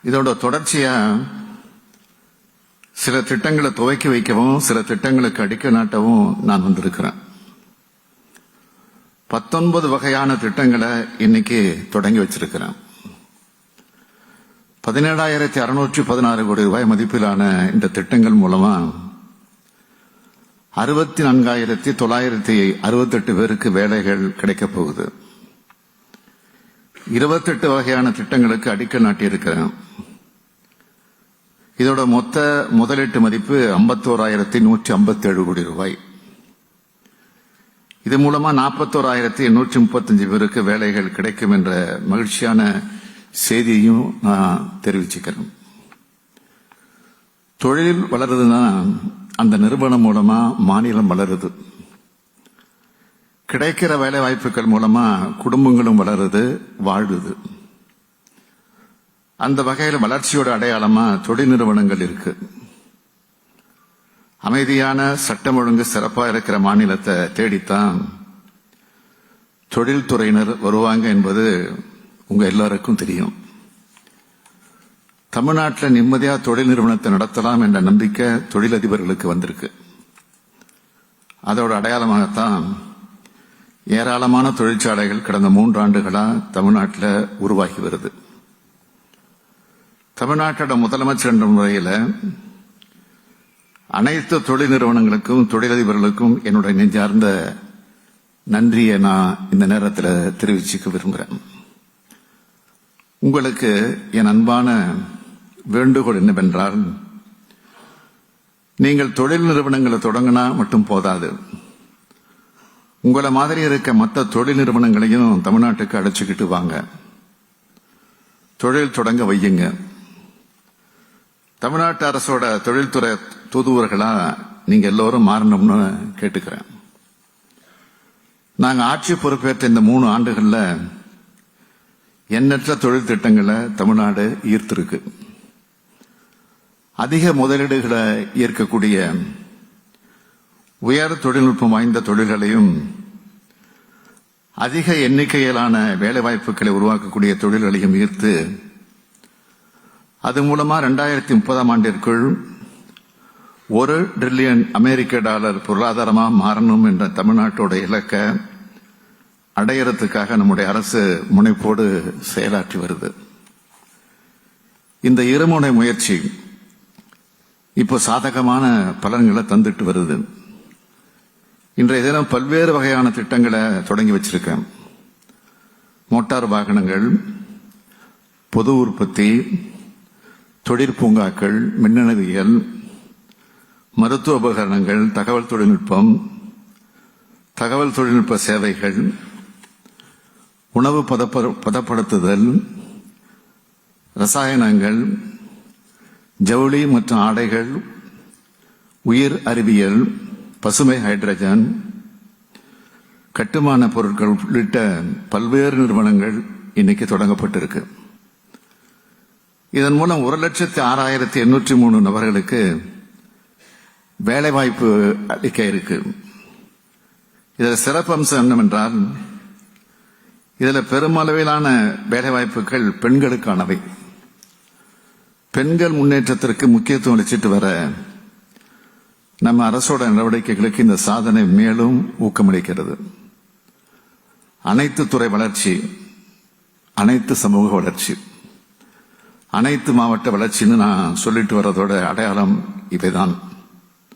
இதோட தொடர்ச்சியா சில திட்டங்களை துவக்கி வைக்கவும் சில திட்டங்களுக்கு அடிக்கல் நாட்டவும் நான் வந்திருக்கிறேன். 19 வகையான திட்டங்களை இன்னைக்கு தொடங்கி வச்சிருக்கிறேன். 17,616 கோடி ரூபாய் மதிப்பிலான இந்த திட்டங்கள் மூலமா 64,968 பேருக்கு வேலைகள் கிடைக்கப் போகுது. 28 வகையான திட்டங்களுக்கு அடிக்கல் நாட்டியிருக்கிறேன். இதோட மொத்த முதலீட்டு மதிப்பு 51,157 கோடி ரூபாய். இது மூலமா 41,835 பேருக்கு வேலைகள் கிடைக்கும் என்ற மகிழ்ச்சியான செய்தியையும் நான் தெரிவிச்சுக்கிறேன். தொழில் வளருதுன்னா அந்த நிறுவனம் மூலமா மாநிலம் வளருது. கிடைக்கிற வேலை வாய்ப்புகள் மூலமா குடும்பங்களும் வளருது, வாழுது. அந்த வகையில் வளர்ச்சியோட அடையாளமா தொழில் நிறுவனங்கள் இருக்கு. அமைதியான சட்டம் ஒழுங்கு சிறப்பா இருக்கிற மாநிலத்தை தேடித்தான் தொழில்துறையினர் வருவாங்க என்பது உங்க எல்லாருக்கும் தெரியும். தமிழ்நாட்டில் நிம்மதியா தொழில் நிறுவனத்தை நடத்தலாம் என்ற நம்பிக்கை தொழிலதிபர்களுக்கு வந்திருக்கு. அதோட அடையாளமாகத்தான் ஏராளமான தொழிற்சாலைகள் கடந்த 3 ஆண்டுகளா தமிழ்நாட்டில் உருவாகி வருது. தமிழ்நாட்டோட முதலமைச்சர் என்ற முறையில் அனைத்து தொழில் நிறுவனங்களுக்கும் தொழிலதிபர்களுக்கும் என்னுடைய நெஞ்சார்ந்த நன்றியை நான் இந்த நேரத்தில் தெரிவிச்சுக்க விரும்புகிறேன். உங்களுக்கு என் அன்பான வேண்டுகோள் என்னவென்றால், நீங்கள் தொழில் நிறுவனங்களை தொடங்கினா மட்டும் போதாது, உங்களை மாதிரி இருக்க மற்ற தொழில் நிறுவனங்களையும் தமிழ்நாட்டுக்கு அழைச்சிக்கிட்டு வாங்க, தொழில் தொடங்க வையுங்க. தமிழ்நாட்டு அரசோட தொழில்துறை தூதுவர்களா நீங்க எல்லோரும் மாறணும்னு கேட்டுக்கிறேன். நாங்க ஆட்சி பொறுப்பேற்ற இந்த 3 ஆண்டுகள்ல எண்ணற்ற தொழில் திட்டங்களை தமிழ்நாடு ஈர்த்திருக்கு. அதிக முதலீடுகளை ஈர்க்கக்கூடிய உயர் தொழில்நுட்பம் வாய்ந்த தொழில்களையும் அதிக எண்ணிக்கையிலான வேலைவாய்ப்புகளை உருவாக்கக்கூடிய தொழில்களையும் ஈர்த்து அது மூலமா 2030ஆம் ஆண்டிற்குள் $1 டிரில்லியன் பொருளாதாரமா மாறணும் என்ற தமிழ்நாட்டோட இலக்கை அடையறதுக்காக நம்முடைய அரசு முனைப்போடு செயலாற்றி வருது. இந்த இருமுனை முயற்சி இப்போ சாதகமான பலன்களை தந்துட்டு வருது. இன்றைய தினம் பல்வேறு வகையான திட்டங்களை தொடங்கி வச்சிருக்கேன். மோட்டார் வாகனங்கள், பொது உற்பத்தி, தொழிற்பூங்காக்கள், மின்னணுவியல், மருத்துவ உபகரணங்கள், தகவல் தொழில்நுட்பம், தகவல் தொழில்நுட்ப சேவைகள், உணவு பதப்படுத்துதல், ரசாயனங்கள், ஜவுளி மற்றும் ஆடைகள், உயிர் அறிவியல், பசுமை ஹைட்ரஜன், கட்டுமான பொருட்கள் உள்ளிட்ட பல்வேறு நிறுவனங்கள் இன்னைக்கு தொடங்கப்பட்டிருக்கு. இதன் மூலம் 1,06,803 நபர்களுக்கு வேலைவாய்ப்பு அளிக்க இருக்கு. இதில் சிறப்பம்சம் என்னவென்றால், இதில் பெருமளவிலான வேலைவாய்ப்புகள் பெண்களுக்கானவை. பெண்கள் முன்னேற்றத்திற்கு முக்கியத்துவம் அளிச்சிட்டு வர நம்ம அரசோட நடவடிக்கைகளுக்கு இந்த சாதனை மேலும் ஊக்கமளிக்கிறது. அனைத்து துறை வளர்ச்சி, அனைத்து சமூக வளர்ச்சி, அனைத்து மாவட்ட வளர்ச்சின்னு நான் சொல்லிட்டு வர்றதோட அடையாளம் இவைதான்.